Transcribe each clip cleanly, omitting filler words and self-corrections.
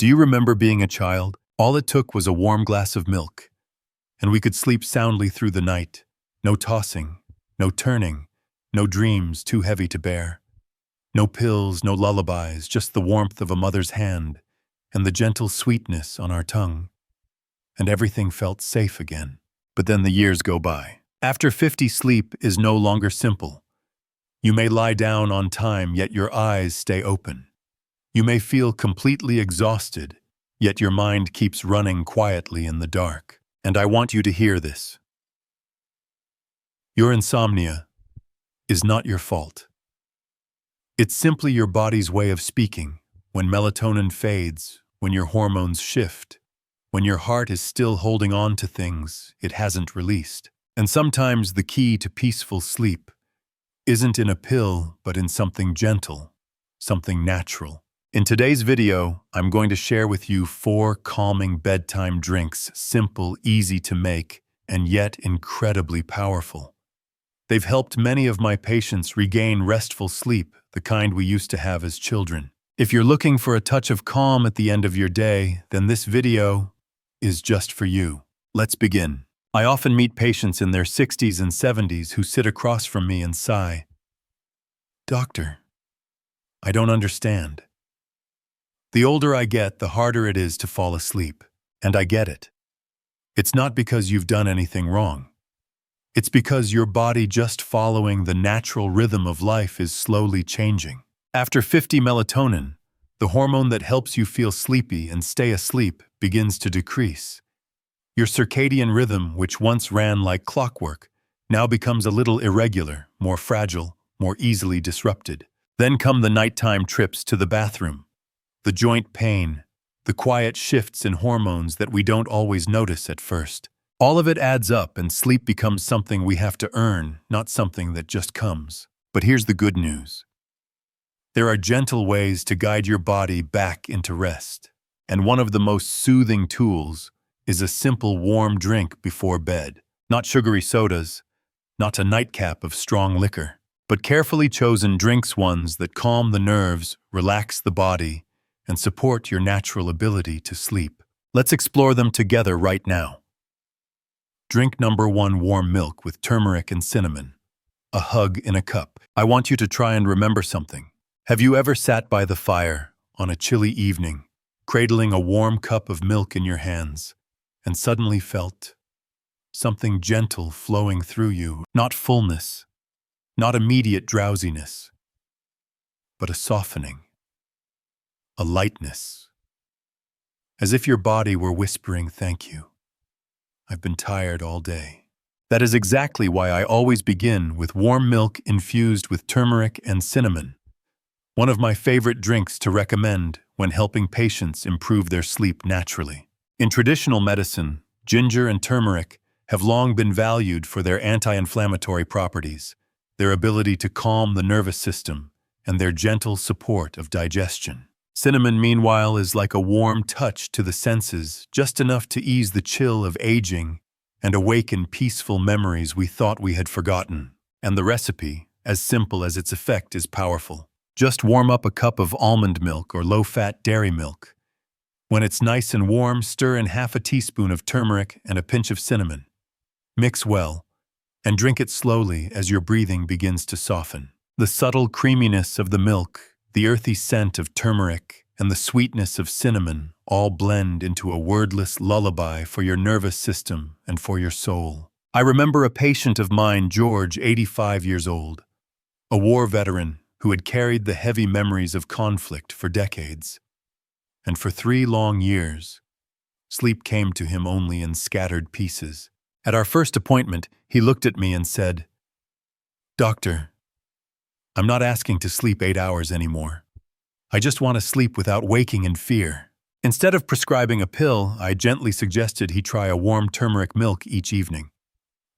Do you remember being a child? All it took was a warm glass of milk, and we could sleep soundly through the night. No tossing, no turning, no dreams too heavy to bear. No pills, no lullabies, just the warmth of a mother's hand and the gentle sweetness on our tongue. And everything felt safe again. But then the years go by. After 50, sleep is no longer simple. You may lie down on time, yet your eyes stay open. You may feel completely exhausted, yet your mind keeps running quietly in the dark. And I want you to hear this. Your insomnia is not your fault. It's simply your body's way of speaking. When melatonin fades, when your hormones shift, when your heart is still holding on to things it hasn't released. And sometimes the key to peaceful sleep isn't in a pill, but in something gentle, something natural. In today's video, I'm going to share with you 4 calming bedtime drinks, simple, easy to make, and yet incredibly powerful. They've helped many of my patients regain restful sleep, the kind we used to have as children. If you're looking for a touch of calm at the end of your day, then this video is just for you. Let's begin. I often meet patients in their 60s and 70s who sit across from me and sigh, "Doctor, I don't understand." The older I get, the harder it is to fall asleep. And I get it. It's not because you've done anything wrong. It's because your body, just following the natural rhythm of life, is slowly changing. After 50, melatonin, the hormone that helps you feel sleepy and stay asleep, begins to decrease. Your circadian rhythm, which once ran like clockwork, now becomes a little irregular, more fragile, more easily disrupted. Then come the nighttime trips to the bathroom, the joint pain, the quiet shifts in hormones that we don't always notice at first. All of it adds up, and sleep becomes something we have to earn, not something that just comes. But here's the good news. There are gentle ways to guide your body back into rest. And one of the most soothing tools is a simple warm drink before bed. Not sugary sodas, not a nightcap of strong liquor, but carefully chosen drinks, ones that calm the nerves, relax the body, and support your natural ability to sleep. Let's explore them together right now. Drink number 1, warm milk with turmeric and cinnamon. A hug in a cup. I want you to try and remember something. Have you ever sat by the fire on a chilly evening, cradling a warm cup of milk in your hands, and suddenly felt something gentle flowing through you? Not fullness, not immediate drowsiness, but a softening, a lightness, as if your body were whispering, "Thank you. I've been tired all day." That is exactly why I always begin with warm milk infused with turmeric and cinnamon. One of my favorite drinks to recommend when helping patients improve their sleep naturally. In traditional medicine, ginger and turmeric have long been valued for their anti-inflammatory properties, their ability to calm the nervous system, and their gentle support of digestion. Cinnamon, meanwhile, is like a warm touch to the senses, just enough to ease the chill of aging and awaken peaceful memories we thought we had forgotten. And the recipe, as simple as its effect, is powerful. Just warm up a cup of almond milk or low-fat dairy milk. When it's nice and warm, stir in half a teaspoon of turmeric and a pinch of cinnamon. Mix well, and drink it slowly as your breathing begins to soften. The subtle creaminess of the milk, the earthy scent of turmeric, and the sweetness of cinnamon all blend into a wordless lullaby for your nervous system and for your soul. I remember a patient of mine, George, 85 years old, a war veteran who had carried the heavy memories of conflict for decades. And for 3 long years, sleep came to him only in scattered pieces. At our first appointment, he looked at me and said, "Doctor, I'm not asking to sleep 8 hours anymore. I just want to sleep without waking in fear." Instead of prescribing a pill, I gently suggested he try a warm turmeric milk each evening.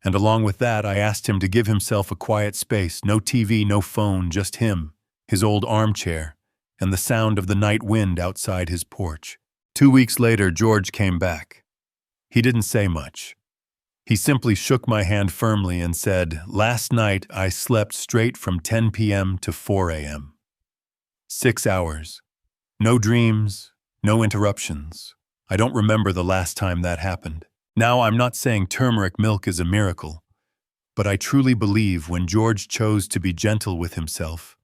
And along with that, I asked him to give himself a quiet space, no TV, no phone, just him, his old armchair, and the sound of the night wind outside his porch. 2 weeks later, George came back. He didn't say much. He simply shook my hand firmly and said, "Last night I slept straight from 10 p.m. to 4 a.m. 6 hours. No dreams, No interruptions. I don't remember the last time that happened. Now, I'm not saying turmeric milk is a miracle, but I truly believe when George chose to be gentle with himself,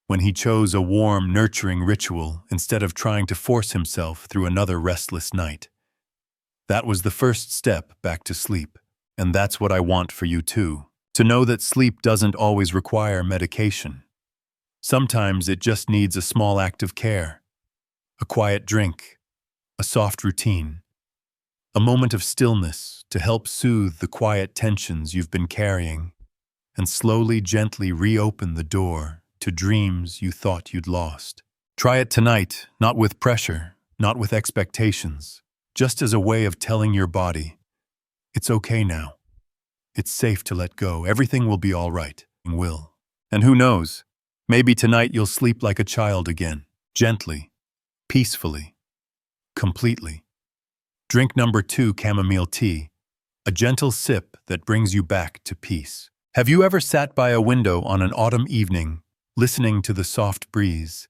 when he chose a warm, nurturing ritual instead of trying to force himself through another restless night, that was the first step back to sleep. And that's what I want for you too. To know that sleep doesn't always require medication. Sometimes it just needs a small act of care. A quiet drink, a soft routine, a moment of stillness to help soothe the quiet tensions you've been carrying and slowly, gently reopen the door to dreams you thought you'd lost. Try it tonight, not with pressure, not with expectations, just as a way of telling your body, it's okay now. It's safe to let go. Everything will be all right. Will. And who knows, maybe tonight you'll sleep like a child again, gently, peacefully, completely. Drink number 2, chamomile tea, a gentle sip that brings you back to peace. Have you ever sat by a window on an autumn evening, listening to the soft breeze,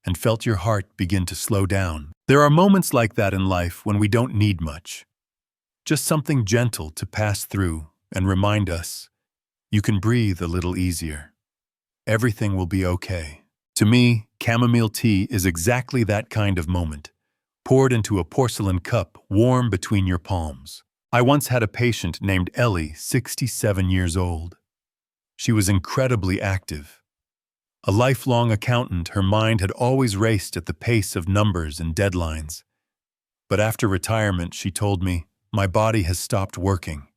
and felt your heart begin to slow down? There are moments like that in life when we don't need much. Just something gentle to pass through and remind us, you can breathe a little easier. Everything will be okay. To me, chamomile tea is exactly that kind of moment, poured into a porcelain cup warm between your palms. I once had a patient named Ellie, 67 years old. She was incredibly active. A lifelong accountant, her mind had always raced at the pace of numbers and deadlines. But after retirement, she told me, my body has stopped working,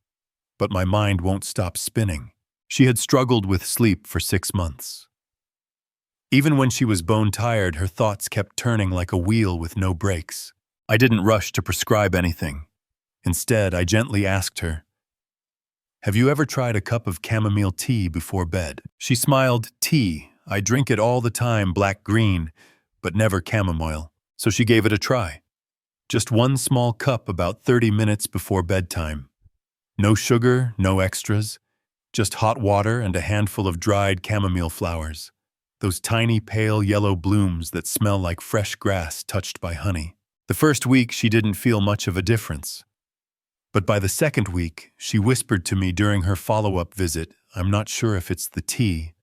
but my mind won't stop spinning. She had struggled with sleep for 6 months. Even when she was bone-tired, her thoughts kept turning like a wheel with no brakes. I didn't rush to prescribe anything. Instead, I gently asked her, have you ever tried a cup of chamomile tea before bed? She smiled. Tea. I drink it all the time, black-green, but never chamomile. So she gave it a try. Just one small cup about 30 minutes before bedtime. No sugar, no extras, just hot water and a handful of dried chamomile flowers. Those tiny pale yellow blooms that smell like fresh grass touched by honey. The first week she didn't feel much of a difference. But by the second week, she whispered to me during her follow-up visit, I'm not sure if it's the tea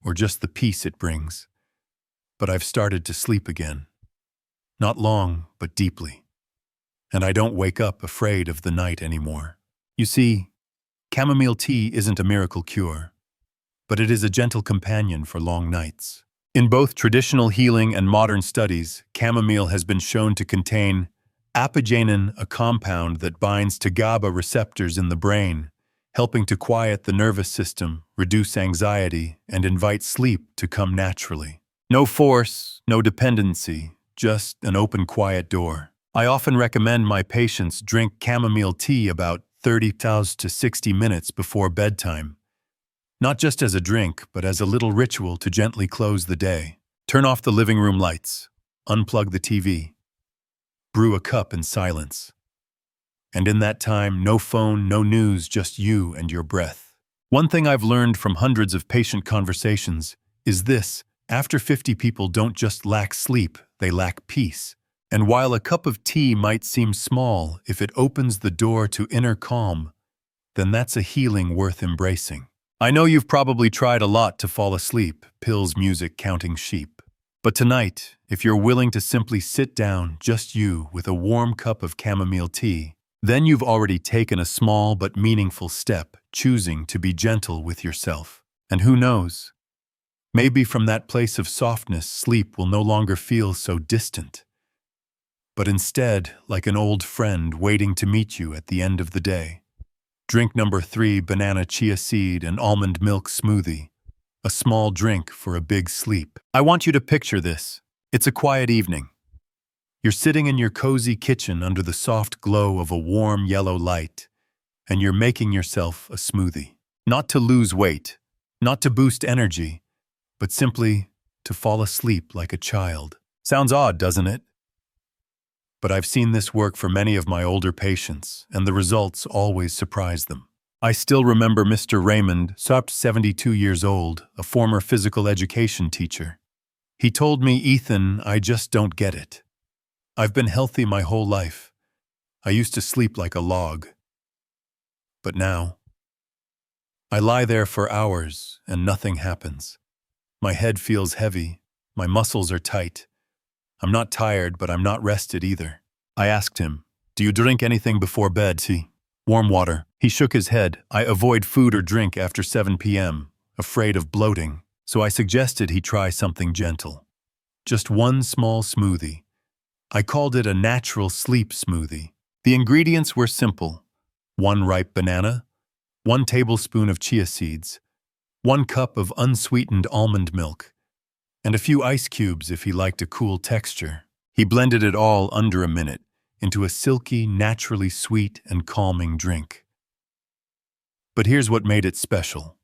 or just the peace it brings, but I've started to sleep again. Not long, but deeply. And I don't wake up afraid of the night anymore. You see, chamomile tea isn't a miracle cure, but it is a gentle companion for long nights. In both traditional healing and modern studies, chamomile has been shown to contain apigenin, a compound that binds to GABA receptors in the brain, helping to quiet the nervous system, reduce anxiety, and invite sleep to come naturally. No force, no dependency, just an open, quiet door. I often recommend my patients drink chamomile tea about 30 to 60 minutes before bedtime. Not just as a drink, but as a little ritual to gently close the day. Turn off the living room lights, unplug the TV, brew a cup in silence. And in that time, no phone, no news, just you and your breath. One thing I've learned from hundreds of patient conversations is this: after 50 people don't just lack sleep, they lack peace. And while a cup of tea might seem small, if it opens the door to inner calm, then that's a healing worth embracing. I know you've probably tried a lot to fall asleep, pills, music, counting sheep. But tonight, if you're willing to simply sit down, just you, with a warm cup of chamomile tea, then you've already taken a small but meaningful step, choosing to be gentle with yourself. And who knows? Maybe from that place of softness, sleep will no longer feel so distant, but instead like an old friend waiting to meet you at the end of the day. Drink number 3, banana chia seed and almond milk smoothie. A small drink for a big sleep. I want you to picture this. It's a quiet evening. You're sitting in your cozy kitchen under the soft glow of a warm yellow light, and you're making yourself a smoothie. Not to lose weight, not to boost energy, but simply to fall asleep like a child. Sounds odd, doesn't it? But I've seen this work for many of my older patients, and the results always surprise them. I still remember Mr. Raymond, 72 years old, a former physical education teacher. He told me, Ethan, I just don't get it. I've been healthy my whole life. I used to sleep like a log. But now, I lie there for hours and nothing happens. My head feels heavy. My muscles are tight. I'm not tired, but I'm not rested either. I asked him, "Do you drink anything before bed, see? Warm water." He shook his head. "I avoid food or drink after 7 p.m., afraid of bloating. So I suggested he try something gentle. Just one small smoothie. I called it a natural sleep smoothie. The ingredients were simple. 1 ripe banana, 1 tablespoon of chia seeds, 1 cup of unsweetened almond milk, and a few ice cubes if he liked a cool texture. He blended it all under a minute into a silky, naturally sweet and calming drink. But here's what made it special.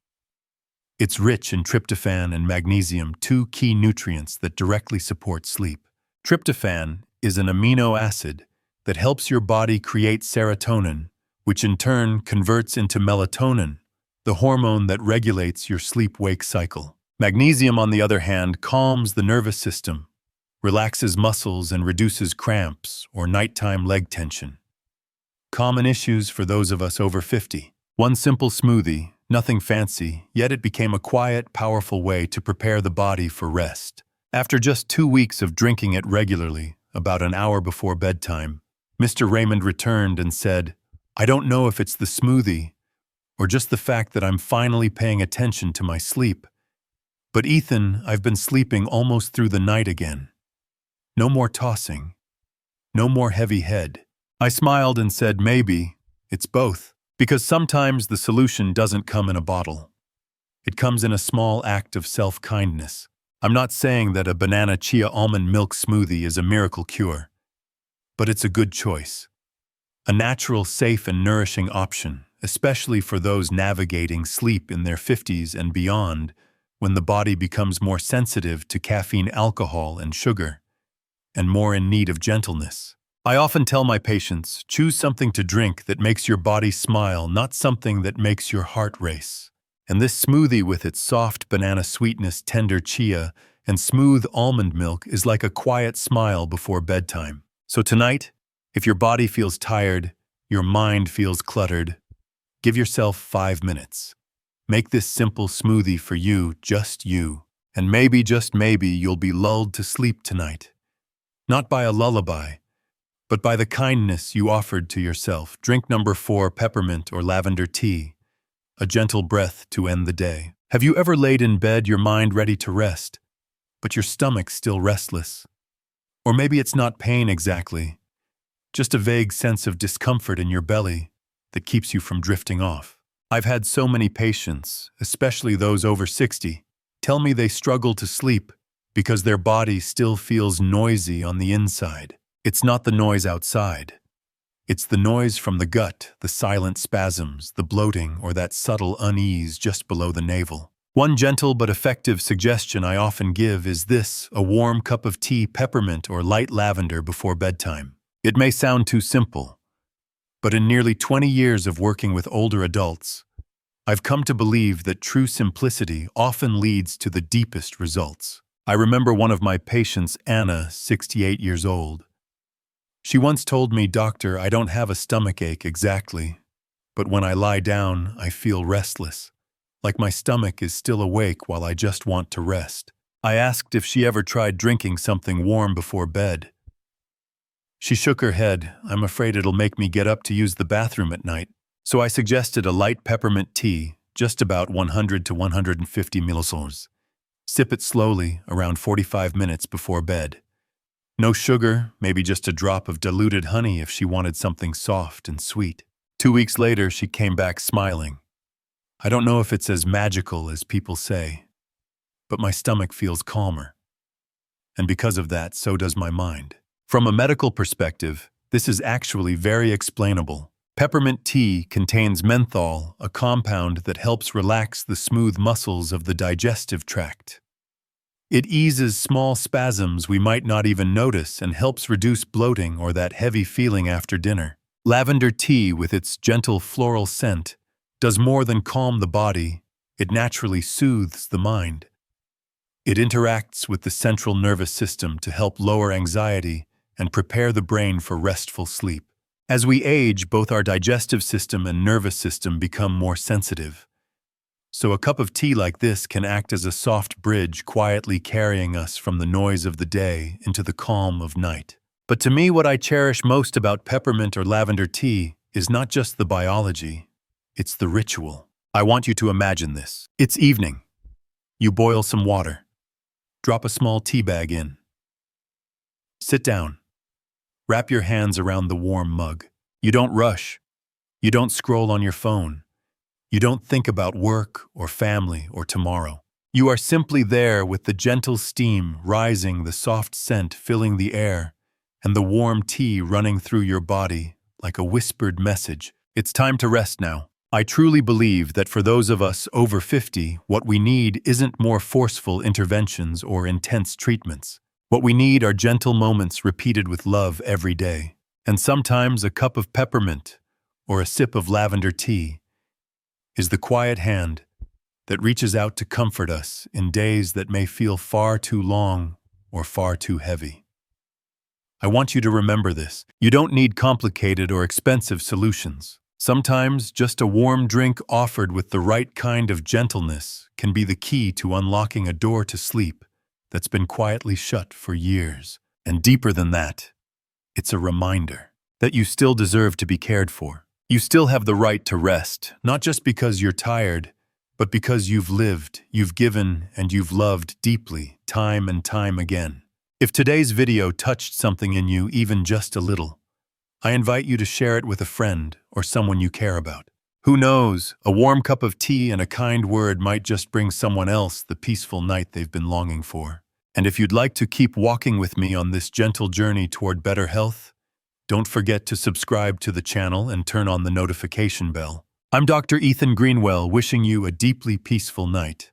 It's rich in tryptophan and magnesium, 2 key nutrients that directly support sleep. Tryptophan is an amino acid that helps your body create serotonin, which in turn converts into melatonin, the hormone that regulates your sleep-wake cycle. Magnesium, on the other hand, calms the nervous system, relaxes muscles, and reduces cramps or nighttime leg tension. Common issues for those of us over 50. One simple smoothie, nothing fancy, yet it became a quiet, powerful way to prepare the body for rest. After just 2 weeks of drinking it regularly, about an hour before bedtime, Mr. Raymond returned and said, "I don't know if it's the smoothie or just the fact that I'm finally paying attention to my sleep. But Ethan, I've been sleeping almost through the night again. No more tossing. No more heavy head." I smiled and said, "Maybe it's both. Because sometimes the solution doesn't come in a bottle. It comes in a small act of self-kindness. I'm not saying that a banana chia almond milk smoothie is a miracle cure, but it's a good choice. A natural, safe, and nourishing option, especially for those navigating sleep in their 50s and beyond, when the body becomes more sensitive to caffeine, alcohol, and sugar, and more in need of gentleness. I often tell my patients, choose something to drink that makes your body smile, not something that makes your heart race. And this smoothie with its soft banana sweetness, tender chia, and smooth almond milk is like a quiet smile before bedtime. So tonight, if your body feels tired, your mind feels cluttered, give yourself 5 minutes. Make this simple smoothie for you, just you. And maybe, just maybe, you'll be lulled to sleep tonight. Not by a lullaby, but by the kindness you offered to yourself. Drink number 4, peppermint or lavender tea, a gentle breath to end the day. Have you ever laid in bed, your mind ready to rest, but your stomach still restless? Or maybe it's not pain exactly, just a vague sense of discomfort in your belly that keeps you from drifting off. I've had so many patients, especially those over 60, tell me they struggle to sleep because their body still feels noisy on the inside. It's not the noise outside. It's the noise from the gut, the silent spasms, the bloating, or that subtle unease just below the navel. One gentle but effective suggestion I often give is this: a warm cup of tea, peppermint, or light lavender before bedtime. It may sound too simple, but in nearly 20 years of working with older adults, I've come to believe that true simplicity often leads to the deepest results. I remember one of my patients, Anna, 68 years old. She once told me, "Doctor, I don't have a stomachache exactly, but when I lie down, I feel restless, like my stomach is still awake while I just want to rest." I asked if she ever tried drinking something warm before bed. She shook her head. "I'm afraid it'll make me get up to use the bathroom at night." So I suggested a light peppermint tea, just about 100 to 150 milliliters. Sip it slowly, around 45 minutes before bed. No sugar, maybe just a drop of diluted honey if she wanted something soft and sweet. 2 weeks later, she came back smiling. "I don't know if it's as magical as people say, but my stomach feels calmer. And because of that, so does my mind." From a medical perspective, this is actually very explainable. Peppermint tea contains menthol, a compound that helps relax the smooth muscles of the digestive tract. It eases small spasms we might not even notice and helps reduce bloating or that heavy feeling after dinner. Lavender tea, with its gentle floral scent, does more than calm the body, it naturally soothes the mind. It interacts with the central nervous system to help lower anxiety and prepare the brain for restful sleep. As we age, both our digestive system and nervous system become more sensitive. So a cup of tea like this can act as a soft bridge, quietly carrying us from the noise of the day into the calm of night. But to me, what I cherish most about peppermint or lavender tea is not just the biology, it's the ritual. I want you to imagine this. It's evening. You boil some water. Drop a small tea bag in. Sit down. Wrap your hands around the warm mug. You don't rush. You don't scroll on your phone. You don't think about work or family or tomorrow. You are simply there with the gentle steam rising, the soft scent filling the air, and the warm tea running through your body like a whispered message. It's time to rest now. I truly believe that for those of us over 50, what we need isn't more forceful interventions or intense treatments. What we need are gentle moments repeated with love every day. And sometimes a cup of peppermint or a sip of lavender tea is the quiet hand that reaches out to comfort us in days that may feel far too long or far too heavy. I want you to remember this. You don't need complicated or expensive solutions. Sometimes just a warm drink offered with the right kind of gentleness can be the key to unlocking a door to sleep that's been quietly shut for years. And deeper than that, it's a reminder that you still deserve to be cared for. You still have the right to rest, not just because you're tired, but because you've lived, you've given, and you've loved deeply, time and time again. If today's video touched something in you even just a little, I invite you to share it with a friend or someone you care about. Who knows, a warm cup of tea and a kind word might just bring someone else the peaceful night they've been longing for. And if you'd like to keep walking with me on this gentle journey toward better health, don't forget to subscribe to the channel and turn on the notification bell. I'm Dr. Ethan Greenwell, wishing you a deeply peaceful night.